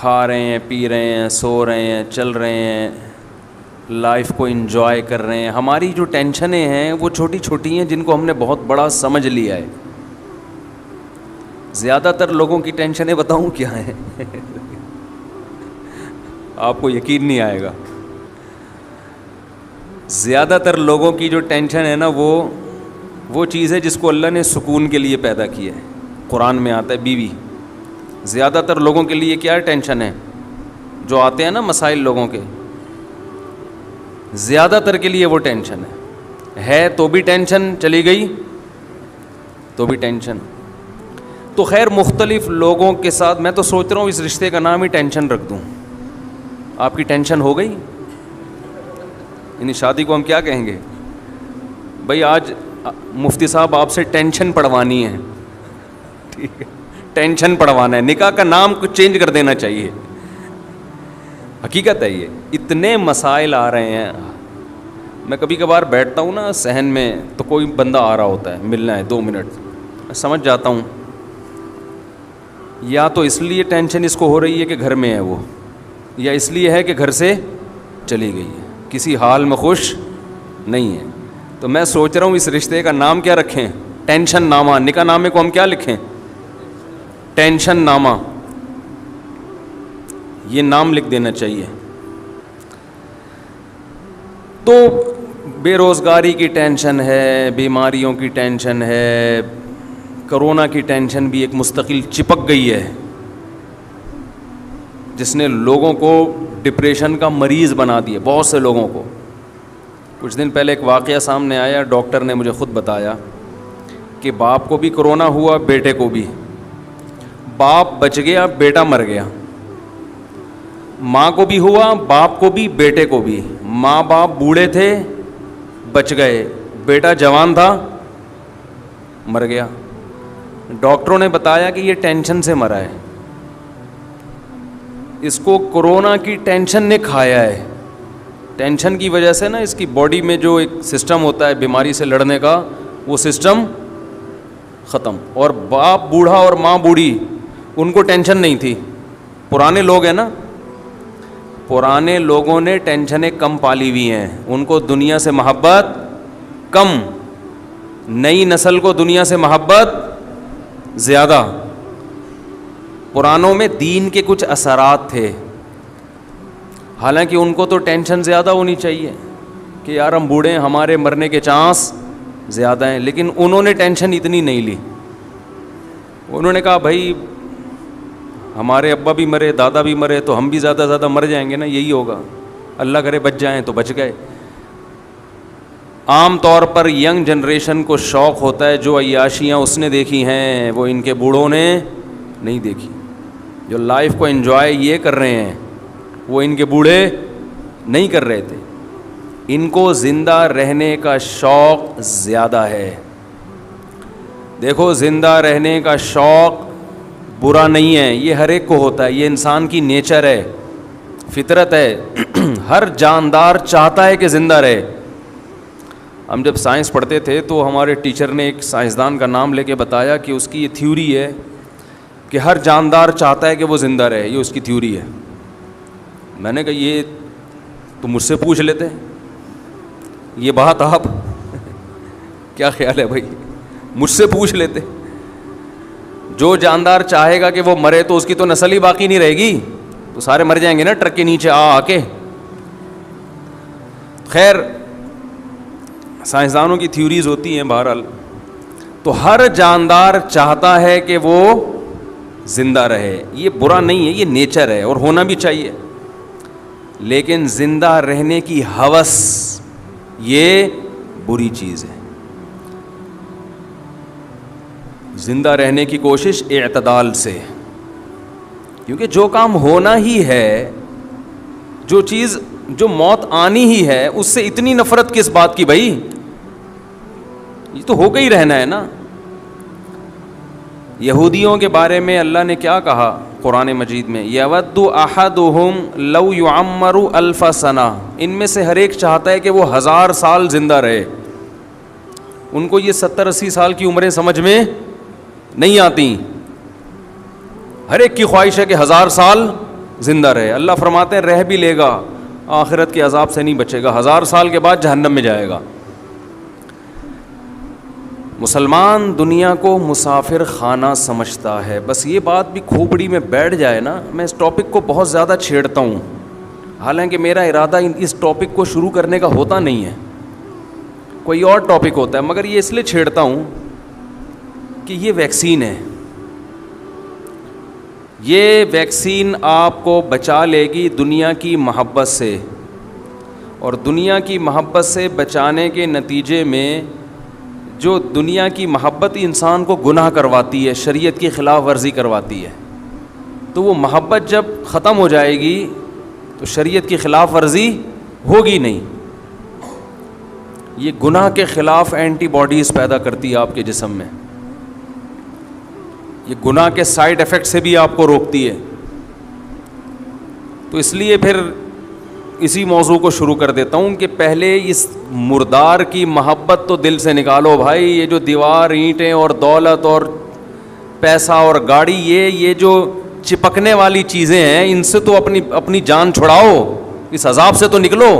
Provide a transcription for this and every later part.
کھا رہے ہیں، پی رہے ہیں، سو رہے ہیں، چل رہے ہیں، لائف کو انجوائے کر رہے ہیں. ہماری جو ٹینشنیں ہیں وہ چھوٹی چھوٹی ہیں جن کو ہم نے بہت بڑا سمجھ لیا ہے. زیادہ تر لوگوں کی ٹینشنیں بتاؤں کیا ہیں؟ آپ کو یقین نہیں آئے گا. زیادہ تر لوگوں کی جو ٹینشن ہے نا وہ چیز ہے جس کو اللہ نے سکون کے لیے پیدا کیا ہے. قرآن میں آتا ہے بیوی. زیادہ تر لوگوں کے لیے کیا ٹینشن ہے؟ جو آتے ہیں نا مسائل لوگوں کے، زیادہ تر کے لیے وہ ٹینشن ہے تو بھی ٹینشن، چلی گئی تو بھی ٹینشن. تو خیر مختلف لوگوں کے ساتھ میں تو سوچ رہا ہوں اس رشتے کا نام ہی ٹینشن رکھ دوں. آپ کی ٹینشن ہو گئی؟ یعنی شادی کو ہم کیا کہیں گے؟ بھائی آج مفتی صاحب آپ سے ٹینشن پڑھوانی ہے. ٹھیک ہے، ٹینشن پڑھوانا ہے. نکاح کا نام کچھ چینج کر دینا چاہیے. حقیقت ہے یہ. اتنے مسائل آ رہے ہیں. میں کبھی کبھار بیٹھتا ہوں نا صحن میں تو کوئی بندہ آ رہا ہوتا ہے، ملنا ہے 2 منٹ، میں سمجھ جاتا ہوں یا تو اس لیے ٹینشن اس کو ہو رہی ہے کہ گھر میں ہے وہ، یا اس لیے ہے کہ گھر سے چلی گئی ہے، کسی حال میں خوش نہیں ہے. تو میں سوچ رہا ہوں اس رشتے کا نام کیا رکھیں؟ ٹینشن نامہ. نکاح نامے کو ہم کیا لکھیں؟ ٹینشن نامہ. یہ نام لکھ دینا چاہیے. تو بے روزگاری کی ٹینشن ہے، بیماریوں کی ٹینشن ہے، کرونا کی ٹینشن بھی ایک مستقل چپک گئی ہے جس نے لوگوں کو ڈپریشن کا مریض بنا دیا، بہت سے لوگوں کو. کچھ دن پہلے ایک واقعہ سامنے آیا، ڈاکٹر نے مجھے خود بتایا کہ باپ کو بھی کرونا ہوا، بیٹے کو بھی. باپ بچ گیا، بیٹا مر گیا. ماں کو بھی ہوا، باپ کو بھی، بیٹے کو بھی. ماں باپ بوڑھے تھے، بچ گئے. بیٹا جوان تھا، مر گیا. ڈاکٹروں نے بتایا کہ یہ ٹینشن سے مرا ہے، اس کو کرونا کی ٹینشن نے کھایا ہے. ٹینشن کی وجہ سے نا اس کی باڈی میں جو ایک سسٹم ہوتا ہے بیماری سے لڑنے کا، وہ سسٹم ختم. اور باپ بوڑھا اور ماں بوڑھی، ان کو ٹینشن نہیں تھی. پرانے لوگ ہیں نا، پرانے لوگوں نے ٹینشنیں کم پالی ہوئی ہیں، ان کو دنیا سے محبت کم. نئی نسل کو دنیا سے محبت زیادہ. پرانوں میں دین کے کچھ اثرات تھے، حالانکہ ان کو تو ٹینشن زیادہ ہونی چاہیے کہ یار ہم بوڑھے ہیں، ہمارے مرنے کے چانس زیادہ ہیں، لیکن انہوں نے ٹینشن اتنی نہیں لی. انہوں نے کہا بھائی ہمارے ابا بھی مرے، دادا بھی مرے، تو ہم بھی زیادہ زیادہ مر جائیں گے نا، یہی ہوگا. اللہ کرے بچ جائیں تو بچ گئے. عام طور پر ینگ جنریشن کو شوق ہوتا ہے جو عیاشیاں اس نے دیکھی ہیں وہ ان کے بوڑھوں نے نہیں دیکھی. جو لائف کو انجوائے یہ کر رہے ہیں وہ ان کے بوڑھے نہیں کر رہے تھے. ان کو زندہ رہنے کا شوق زیادہ ہے. دیکھو زندہ رہنے کا شوق برا نہیں ہے، یہ ہر ایک کو ہوتا ہے، یہ انسان کی نیچر ہے، فطرت ہے. ہر جاندار چاہتا ہے کہ زندہ رہے. ہم جب سائنس پڑھتے تھے تو ہمارے ٹیچر نے ایک سائنسدان کا نام لے کے بتایا کہ اس کی یہ تھیوری ہے کہ ہر جاندار چاہتا ہے کہ وہ زندہ رہے. یہ اس کی تھیوری ہے. میں نے کہا یہ تو مجھ سے پوچھ لیتے، یہ بات آپ کیا خیال ہے بھائی، مجھ سے پوچھ لیتے. جو جاندار چاہے گا کہ وہ مرے تو اس کی تو نسل ہی باقی نہیں رہے گی، تو سارے مر جائیں گے نا ٹرک کے نیچے آ کے. خیر سائنسدانوں کی تھیوریز ہوتی ہیں بہرحال. تو ہر جاندار چاہتا ہے کہ وہ زندہ رہے. یہ برا نہیں ہے، یہ نیچر ہے اور ہونا بھی چاہیے. لیکن زندہ رہنے کی ہوس یہ بری چیز ہے. زندہ رہنے کی کوشش اعتدال سے، کیونکہ جو کام ہونا ہی ہے، جو چیز جو موت آنی ہی ہے، اس سے اتنی نفرت کس بات کی بھائی؟ یہ تو ہو گئی رہنا ہے نا. یہودیوں کے بارے میں اللہ نے کیا کہا قرآن مجید میں؟ یود احدہم لو یعمر الف سنہ. ان میں سے ہر ایک چاہتا ہے کہ وہ 1000 سال زندہ رہے. ان کو یہ 70-80 سال کی عمریں سمجھ میں نہیں آتی. ہر ایک کی خواہش ہے کہ 1000 سال زندہ رہے. اللہ فرماتے ہیں رہ بھی لے گا, آخرت کے عذاب سے نہیں بچے گا, 1000 سال کے بعد جہنم میں جائے گا. مسلمان دنیا کو مسافر خانہ سمجھتا ہے. بس یہ بات بھی کھوپڑی میں بیٹھ جائے نا, میں اس ٹاپک کو بہت زیادہ چھیڑتا ہوں, حالانکہ میرا ارادہ اس ٹاپک کو شروع کرنے کا ہوتا نہیں ہے, کوئی اور ٹاپک ہوتا ہے, مگر یہ اس لیے چھیڑتا ہوں کہ یہ ویکسین ہے. یہ ویکسین آپ کو بچا لے گی دنیا کی محبت سے, اور دنیا کی محبت سے بچانے کے نتیجے میں جو دنیا کی محبت انسان کو گناہ کرواتی ہے, شریعت کی خلاف ورزی کرواتی ہے, تو وہ محبت جب ختم ہو جائے گی تو شریعت کی خلاف ورزی ہوگی نہیں. یہ گناہ کے خلاف اینٹی باڈیز پیدا کرتی ہے آپ کے جسم میں, یہ گناہ کے سائیڈ ایفیکٹ سے بھی آپ کو روکتی ہے. تو اس لیے پھر اسی موضوع کو شروع کر دیتا ہوں کہ پہلے اس مردار کی محبت تو دل سے نکالو بھائی. یہ جو دیوار, اینٹیں اور دولت اور پیسہ اور گاڑی, یہ جو چپکنے والی چیزیں ہیں, ان سے تو اپنی جان چھڑاؤ, اس عذاب سے تو نکلو.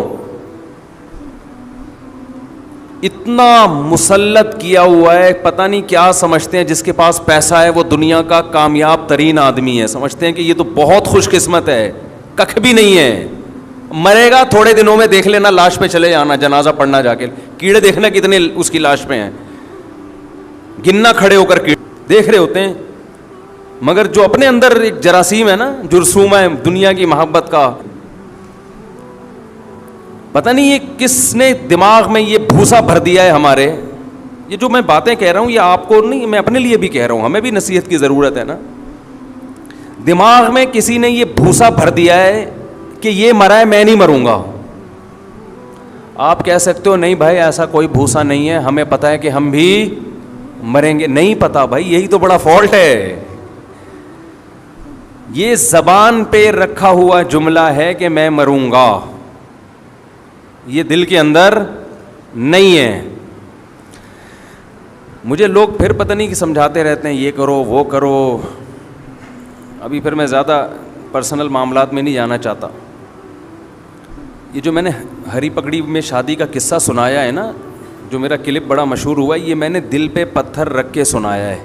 اتنا مسلط کیا ہوا ہے, پتہ نہیں کیا سمجھتے ہیں جس کے پاس پیسہ ہے وہ دنیا کا کامیاب ترین آدمی ہے, سمجھتے ہیں کہ یہ تو بہت خوش قسمت ہے. ککھ بھی نہیں ہے. مرے گا تھوڑے دنوں میں, دیکھ لینا لاش پہ چلے جانا, جنازہ پڑھنا جا کے, کیڑے دیکھنا کتنے اس کی لاش پہ ہیں, گننا کھڑے ہو کر کیڑے دیکھ رہے ہوتے ہیں. مگر جو اپنے اندر ایک جراثیم ہے نا, جرثومہ ہے دنیا کی محبت کا, پتہ نہیں یہ کس نے دماغ میں یہ بھوسا بھر دیا ہے ہمارے. یہ جو میں باتیں کہہ رہا ہوں یہ آپ کو نہیں, میں اپنے لیے بھی کہہ رہا ہوں, ہمیں بھی نصیحت کی ضرورت ہے نا. دماغ میں کسی نے یہ بھوسا بھر دیا ہے کہ یہ مرا ہے میں نہیں مروں گا. آپ کہہ سکتے ہو نہیں بھائی ایسا کوئی بھوسا نہیں ہے, ہمیں پتہ ہے کہ ہم بھی مریں گے. نہیں پتہ بھائی, یہی تو بڑا فالٹ ہے. یہ زبان پہ رکھا ہوا جملہ ہے کہ میں مروں گا, یہ دل کے اندر نہیں ہے. مجھے لوگ پھر پتہ نہیں کہ سمجھاتے رہتے ہیں یہ کرو وہ کرو. ابھی پھر میں زیادہ پرسنل معاملات میں نہیں جانا چاہتا. یہ جو میں نے ہری پگڑی میں شادی کا قصہ سنایا ہے نا, جو میرا کلپ بڑا مشہور ہوا ہے, یہ میں نے دل پہ پتھر رکھ کے سنایا ہے.